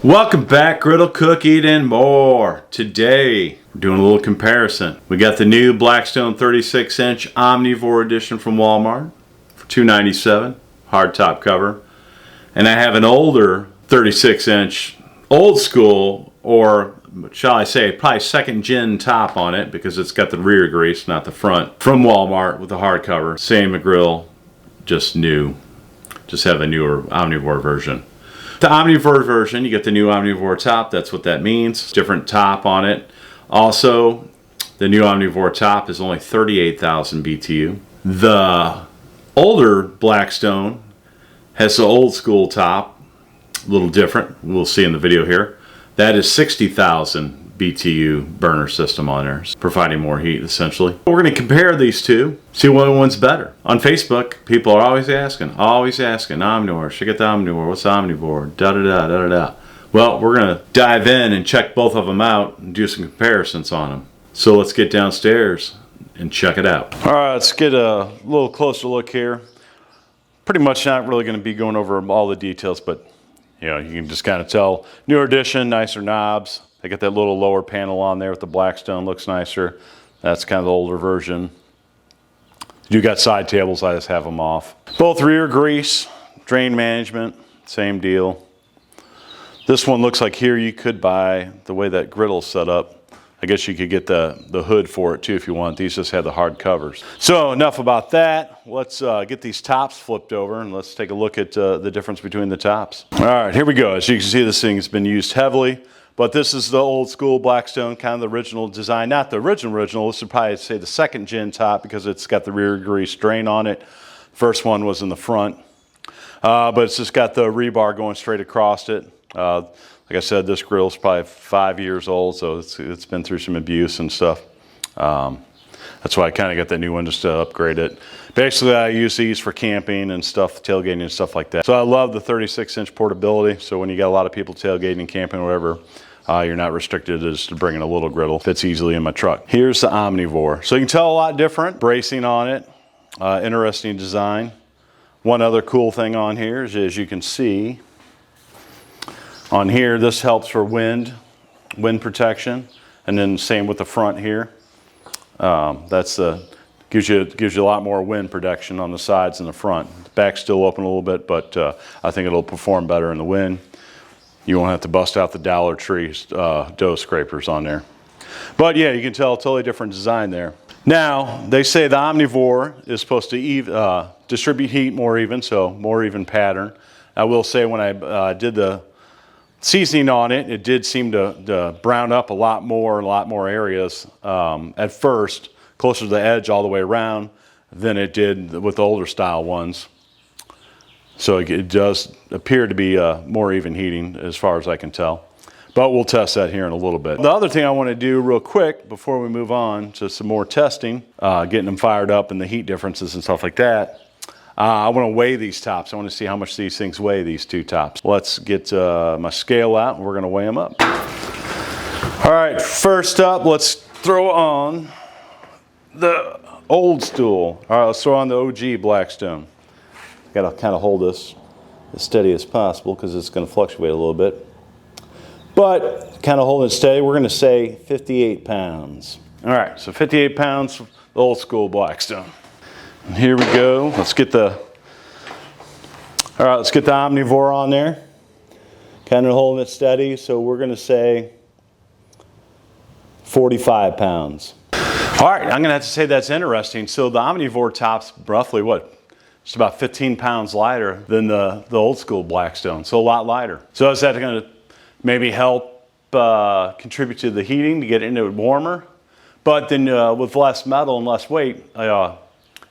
Welcome back, Griddle, Cook, Eat, and more. Today, we're doing a little comparison. We got the new Blackstone 36-inch Omnivore edition from Walmart for $297, hard top cover. And I have an older 36-inch old school, or shall I say, probably second gen top on it because it's got the rear grease, not the front, from Walmart with the hardcover. Same grill, just new. Just have a newer Omnivore version. The Omnivore version, you get the new Omnivore top. That's what that means. Different top on it. Also, the new Omnivore top is only 38,000 BTU. The older Blackstone has the old school top, a little different. We'll see in the video here. That is 60,000 BTU burner system on there, providing more heat essentially. We're going to compare these two, see what one's better. On Facebook, people are always asking, Omnivore, should I get the Omnivore? What's the Omnivore? Da-da-da. Well, we're going to dive in and check both of them out and do some comparisons on them. So let's get downstairs and check it out. All right, let's get a little closer look here. Pretty much not really going to be going over all the details, but you know, you can just kind of tell. Newer edition, nicer knobs. They got that little lower panel on there with the Blackstone, looks nicer. That's kind of the older version. You got side tables, I just have them off. Both rear grease, drain management, same deal. This one looks like here you could buy, the way that griddle's set up, I guess you could get the hood for it too if you want. These just have the hard covers. So enough about that. Let's get these tops flipped over and let's take a look at the difference between the tops. All right, here we go. As you can see, this thing has been used heavily. But this is the old school Blackstone, kind of the original design. Not the original. This would probably say the second gen top because it's got the rear grease drain on it. First one was in the front. But it's just got the rebar going straight across it. Like I said, this grill is probably 5 years old, so it's been through some abuse and stuff. That's why I kind of got that new one just to upgrade it. Basically, I use these for camping and stuff, tailgating and stuff like that. So I love the 36-inch portability. So when you got a lot of people tailgating and camping or whatever, you're not restricted just to bringing a little griddle. Fits easily in my truck. Here's the Omnivore. So you can tell a lot different. Bracing on it, interesting design. One other cool thing on here is, as you can see, on here, this helps for wind protection, and then same with the front here. Gives you a lot more wind protection on the sides and the front. The back's still open a little bit, but I think it'll perform better in the wind. You won't have to bust out the Dollar Tree dough scrapers on there. But yeah, you can tell a totally different design there. Now, they say the Omnivore is supposed to distribute heat more even, so more even pattern. I will say when I did the seasoning on it, it did seem to brown up a lot more areas at first, closer to the edge all the way around than it did with the older style ones. So it does appear to be more even heating as far as I can tell. But we'll test that here in a little bit. The other thing I want to do real quick before we move on to some more testing, getting them fired up and the heat differences and stuff like that, I want to weigh these tops. I want to see how much these things weigh, these two tops. Let's get my scale out and we're going to weigh them up. All right, first up, let's throw on the old stool. All right, let's throw on the OG Blackstone. Got to kind of hold this as steady as possible because it's going to fluctuate a little bit. But kind of hold it steady, we're going to say 58 pounds. All right, so 58 pounds, the old school Blackstone. And here we go. Let's get the Omnivore on there. Kind of holding it steady, so we're going to say 45 pounds. All right, I'm going to have to say that's interesting. So the Omnivore top's roughly what? Just about 15 pounds lighter than the old school Blackstone, so a lot lighter. So is that going to maybe help contribute to the heating to get into it warmer? But then with less metal and less weight,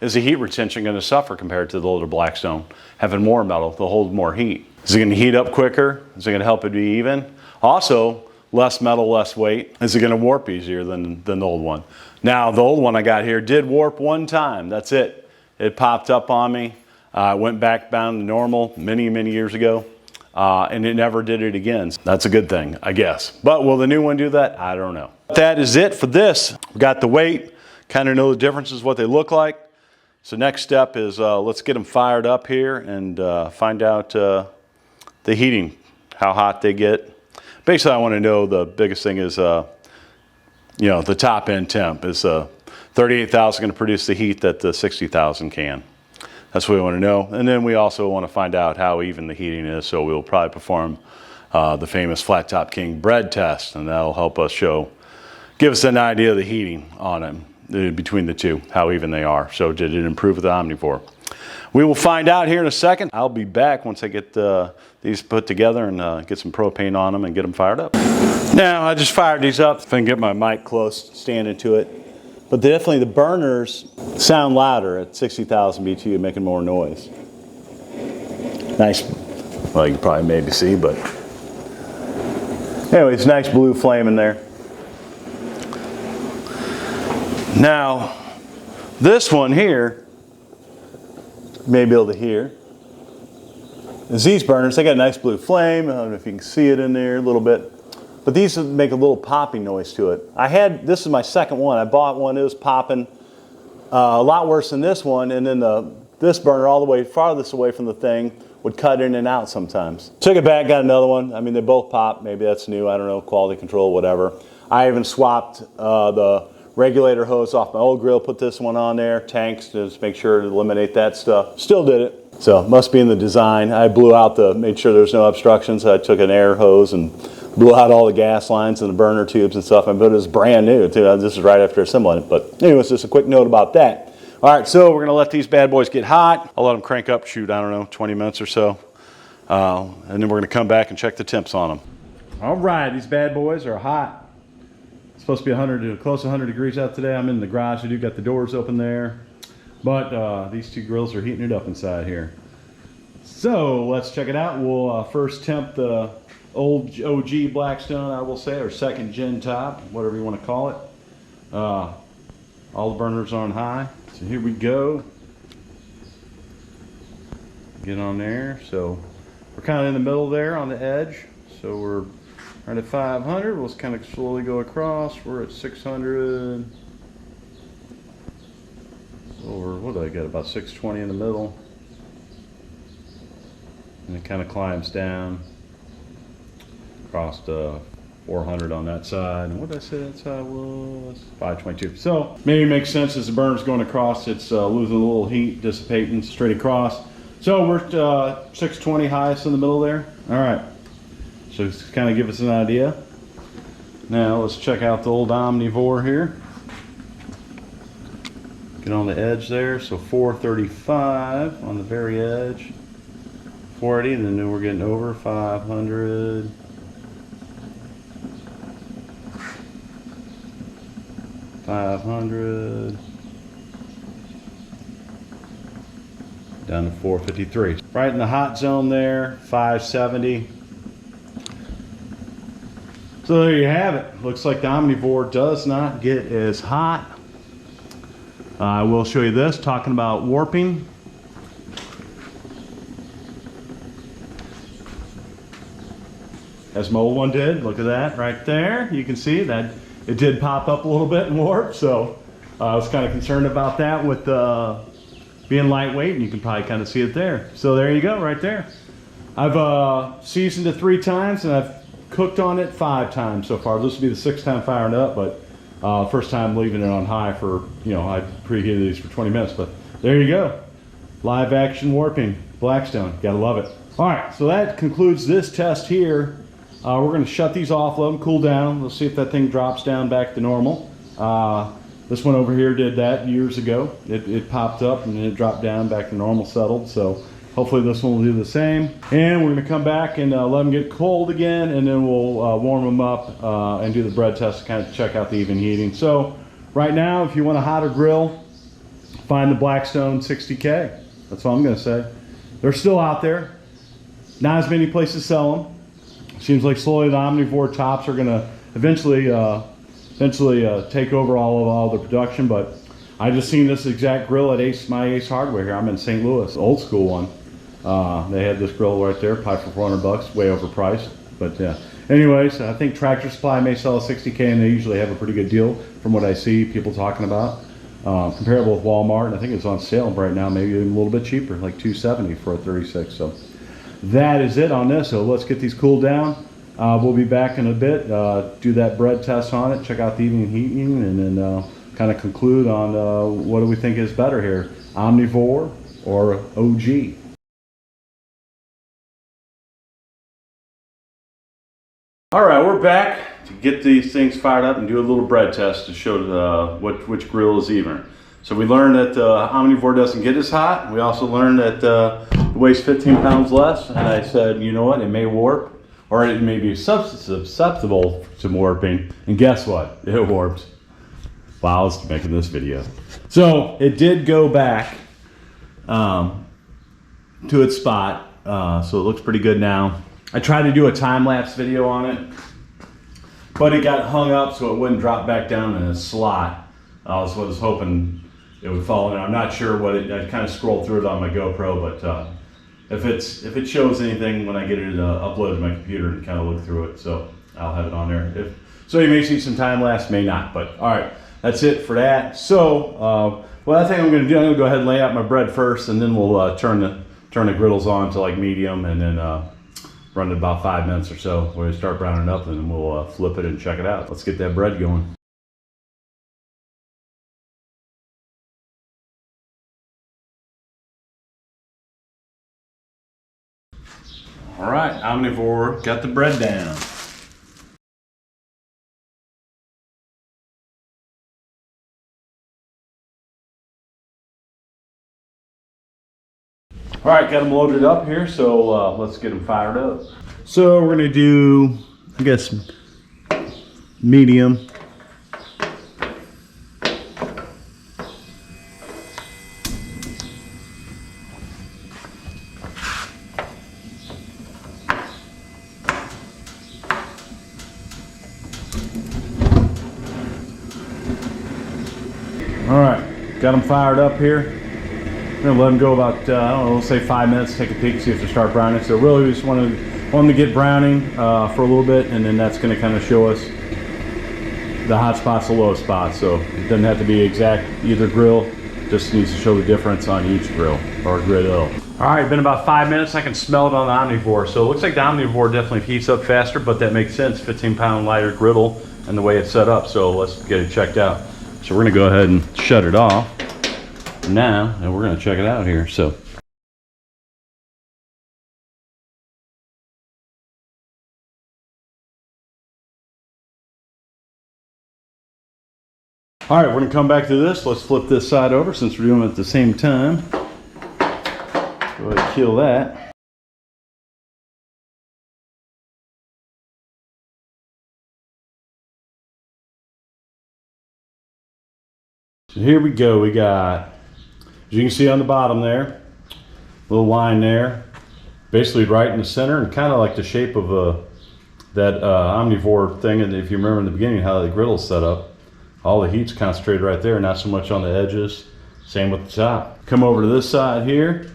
is the heat retention going to suffer compared to the older Blackstone? Having more metal, they'll hold more heat. Is it going to heat up quicker? Is it going to help it be even? Also, less metal, less weight. Is it going to warp easier than the old one? Now, the old one I got here did warp one time. That's it. It popped up on me. Went back down to normal many years ago. And it never did it again. That's a good thing, I guess. But will the new one do that? I don't know. That is it for this. We got the weight, kind of know the differences, what they look like. So next step is let's get them fired up here and find out the heating, how hot they get, Basically, I want to know, the biggest thing is, you know, the top end temp. Is 38,000 going to produce the heat that the 60,000 can? That's what we want to know. And then we also want to find out how even the heating is. So we'll probably perform the famous Flat Top King bread test, and that'll help us give us an idea of the heating on them between the two, how even they are. So did it improve with the Omnivore? We will find out here in a second. I'll be back once I get these put together and get some propane on them and get them fired up. Now, I just fired these up. If I can get my mic close, standing to it. But definitely the burners sound louder at 60,000 BTU, making more noise. Nice, well, you can probably maybe see, but anyways, nice blue flame in there. Now, this one here, you may be able to hear, is these burners. They got a nice blue flame. I don't know if you can see it in there a little bit. But these make a little popping noise to it. This is my second one. I bought one, it was popping a lot worse than this one, and then this burner all the way farthest away from the thing would cut in and out sometimes. Took it back, got another one. I mean, they both pop. Maybe that's new, I don't know, quality control, whatever. I even swapped the regulator hose off my old grill, put this one on there, tanks, to just make sure to eliminate that stuff. Still did it. So, must be in the design. I blew out made sure there's no obstructions. I took an air hose and blew out all the gas lines and the burner tubes and stuff. But it was brand new, too. This is right after assembling it. But anyways, just a quick note about that. All right, so we're going to let these bad boys get hot. I'll let them crank up, shoot, I don't know, 20 minutes or so. And then we're going to come back and check the temps on them. All right, these bad boys are hot. It's supposed to be 100 to close to 100 degrees out today. I'm in the garage. I do got the doors open there. But these two grills are heating it up inside here. So let's check it out. We'll first temp the old OG Blackstone, I will say, or second gen top, whatever you want to call it. All the burners are on high. So here we go. Get on there. So we're kind of in the middle there on the edge. So we're right at 500. We'll just kind of slowly go across. We're at 600. Over, what do I got? About 620 in the middle. And it kind of climbs down. Across 400 on that side. And what did I say that side was? 522. So maybe it makes sense as the burner's going across, it's losing a little heat, dissipating straight across. So we're at 620 highest in the middle there. All right. So just kind of give us an idea. Now let's check out the old Omnivore here. Get on the edge there. So 435 on the very edge. 480, and then we're getting over 500. 500 down to 453. Right in the hot zone there, 570. So there you have it. Looks like the Omnivore does not get as hot. I will show you this, talking about warping. As my old one did. Look at that right there. You can see that it did pop up a little bit and warp, so I was kind of concerned about that with being lightweight, and you can probably kind of see it there. So there you go, right there. I've seasoned it 3 times, and I've cooked on it 5 times so far. This will be the 6th time firing it up, but first time leaving it on high for, you know, I preheated these for 20 minutes, but there you go. Live action warping, Blackstone, gotta love it. All right, so that concludes this test here. We're going to shut these off, let them cool down. Let's see if that thing drops down back to normal. This one over here did that years ago. It popped up and then it dropped down back to normal, settled. So hopefully this one will do the same. And we're going to come back and let them get cold again, and then we'll warm them up and do the bread test to kind of check out the even heating. So right now, if you want a hotter grill, find the Blackstone 60K. That's all I'm going to say. They're still out there. Not as many places sell them. Seems like slowly the Omnivore tops are going to eventually take over all the production. But I just seen this exact grill at my Ace Hardware here. I'm in St. Louis, old school one. They had this grill right there, probably for $400, way overpriced. But anyways, I think Tractor Supply may sell a 60K, and they usually have a pretty good deal from what I see people talking about. Comparable with Walmart, and I think it's on sale right now, maybe even a little bit cheaper, like $270 for a 36. So that is it on this. So let's get these cooled down. We'll be back in a bit, do that bread test on it, check out the evening heating, and then kind of conclude on what do we think is better here, Omnivore or OG. All right, we're back to get these things fired up and do a little bread test to show which grill is even. So we learned that Omnivore doesn't get as hot. We also learned that it weighs 15 pounds less, and I said, you know what, it may warp, or it may be susceptible to warping, and guess what? It warped while I was making this video. So it did go back to its spot, so it looks pretty good now. I tried to do a time-lapse video on it, but it got hung up so it wouldn't drop back down in a slot. So I was hoping it would fall in. I'm not sure what it, I kind of scrolled through it on my GoPro, but if it shows anything when I get it uploaded to my computer and kind of look through it, so I'll have it on there. So you may see some time-lapse, may not, but all right, that's it for that. So what I think I'm gonna do, I'm gonna go ahead and lay out my bread first, and then we'll turn the griddles on to like medium, and then run it about 5 minutes or so. We're gonna start browning it up, and then we'll flip it and check it out. Let's get that bread going. All right, Omnivore got the bread down. All right, got them loaded up here, so let's get them fired up. So we're gonna do, I guess, medium. All right, got them fired up here. I'm gonna let them go about, I don't know, let's say 5 minutes, take a peek, see if they start browning. So really we just want them to get browning for a little bit, and then that's gonna kind of show us the hot spots, the low spots. So it doesn't have to be exact either grill, just needs to show the difference on each grill or griddle. All right, been about 5 minutes. I can smell it on the Omnivore. So it looks like the Omnivore definitely heats up faster, but that makes sense, 15-pound lighter griddle and the way it's set up. So let's get it checked out. So we're gonna go ahead and shut it off now, and we're going to check it out here. So all right, we're going to come back to this. Let's flip this side over since we're doing it at the same time. Go ahead and kill that. So here we go. We got, as you can see on the bottom there, little line there, basically right in the center, and kind of like the shape of that Omnivore thing. And if you remember in the beginning how the griddle's set up, all the heat's concentrated right there, not so much on the edges. Same with the top. Come over to this side here.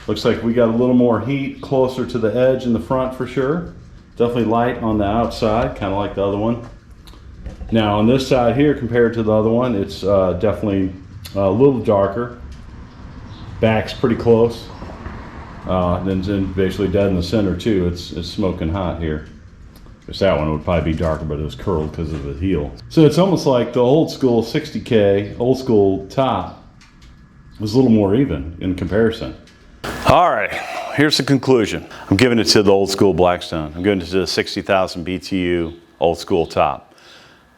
Looks like we got a little more heat closer to the edge in the front for sure. Definitely light on the outside, kind of like the other one. Now on this side here, compared to the other one, it's definitely a little darker. Back's pretty close. Then basically dead in the center too. It's smoking hot here. Because that one would probably be darker, but it was curled because of the heel. So it's almost like the old school 60K, old school top was a little more even in comparison. All right, here's the conclusion. I'm giving it to the old school Blackstone. I'm giving it to the 60,000 BTU old school top.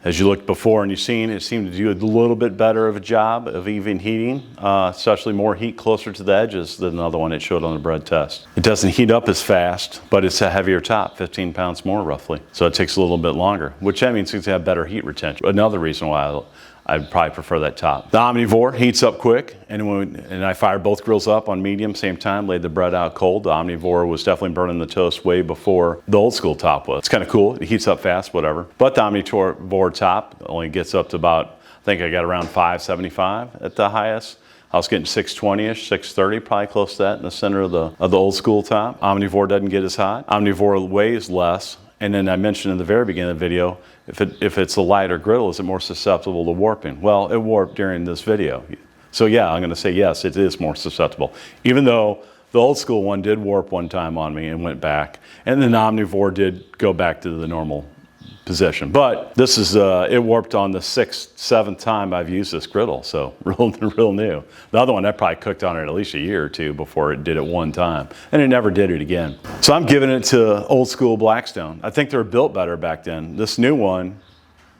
As you looked before and you've seen, it seemed to do a little bit better of a job of even heating, especially more heat closer to the edges than the other one it showed on the bread test. It doesn't heat up as fast, but it's a heavier top, 15 pounds more roughly. So it takes a little bit longer, which that means it's gonna have better heat retention. Another reason why I'd probably prefer that top. The Omnivore heats up quick, and I fired both grills up on medium, same time, laid the bread out cold. The Omnivore was definitely burning the toast way before the old school top was. It's kind of cool, it heats up fast, whatever. But the Omnivore top only gets up to about, I think I got around 575 at the highest. I was getting 620-ish, 630, probably close to that in the center of the old school top. Omnivore doesn't get as hot. Omnivore weighs less. And then I mentioned in the very beginning of the video, if it's a lighter griddle, is it more susceptible to warping? Well, it warped during this video. So yeah, I'm gonna say yes, it is more susceptible. Even though The old school one did warp one time on me and went back. And then the Omnivore did go back to the normal position. But this is, it warped on the 6th, 7th time I've used this griddle. So real new. The other one, I probably cooked on it at least a year or two before it did it one time. And it never did it again. So I'm giving it to old school Blackstone. I think they were built better back then. This new one,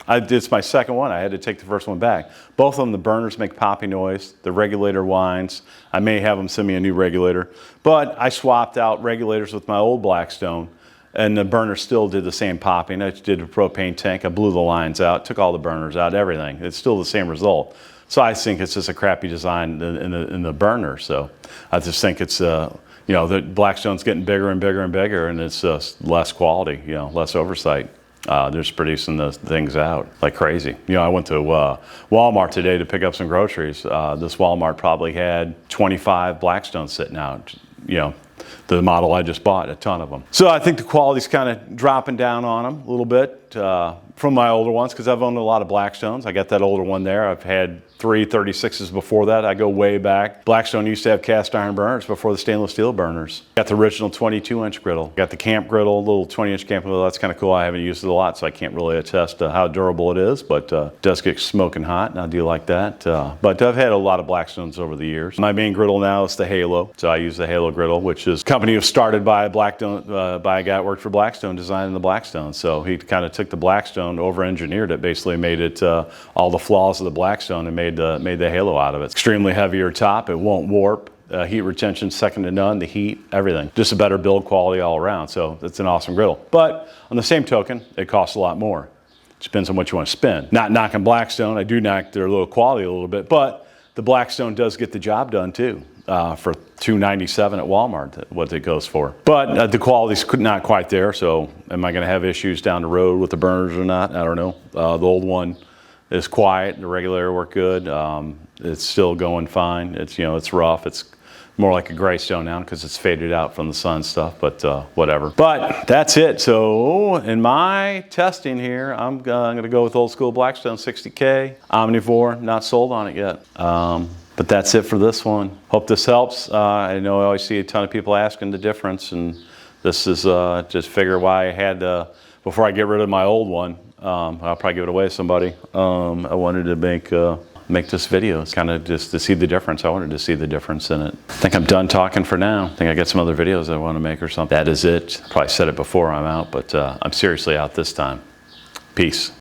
it's my second one. I had to take the first one back. Both of them, the burners make popping noise. The regulator whines. I may have them send me a new regulator. But I swapped out regulators with my old Blackstone, and the burner still did the same popping. I did a propane tank. I blew the lines out, took all the burners out, everything. It's still the same result. So I think it's just a crappy design in the burner. So I just think it's, you know, the Blackstone's getting bigger and bigger and bigger, and it's less quality, you know, less oversight. They're just producing the things out like crazy. You know, I went to Walmart today to pick up some groceries. This Walmart probably had 25 Blackstones sitting out, you know, the model I just bought, a ton of them. So I think the quality's kind of dropping down on them a little bit from my older ones, because I've owned a lot of Blackstones. I got that older one there. I've had 3 36s before that. I go way back. Blackstone used to have cast iron burners before the stainless steel burners. Got the original 22-inch griddle. Got the camp griddle, little 20-inch camp griddle. That's kind of cool. I haven't used it a lot, so I can't really attest to how durable it is, but it does get smoking hot, and I do like that. But I've had a lot of Blackstones over the years. My main griddle now is the Halo, so I use the Halo griddle, which is a company was started by a guy that worked for Blackstone, designing the Blackstone. So he kind of took the Blackstone, over-engineered it, basically made it all the flaws of the Blackstone, and made the Halo out of it. Extremely heavier top, it won't warp. Heat retention second to none, the heat, everything. Just a better build quality all around, so it's an awesome griddle. But on the same token, it costs a lot more. It depends on what you want to spend. Not knocking Blackstone, I do knock their little quality a little bit, but the Blackstone does get the job done too. For $297 at Walmart, what it goes for. But the quality's not quite there, so am I gonna have issues down the road with the burners or not? I don't know. The old one is quiet, the regulator worked good. It's still going fine. It's, you know, it's rough. It's more like a gray stone now because it's faded out from the sun stuff, but whatever. But that's it. So in my testing here, I'm gonna go with old school Blackstone 60K Omnivore. Not sold on it yet. But that's it for this one. Hope this helps. I know I always see a ton of people asking the difference, and this is just figure why I had to, before I get rid of my old one, I'll probably give it away to somebody. I wanted to make this video. It's kind of just to see the difference. I wanted to see the difference in it. I think I'm done talking for now. I think I got some other videos I want to make or something. That is it. Probably said it before I'm out, but I'm seriously out this time. Peace.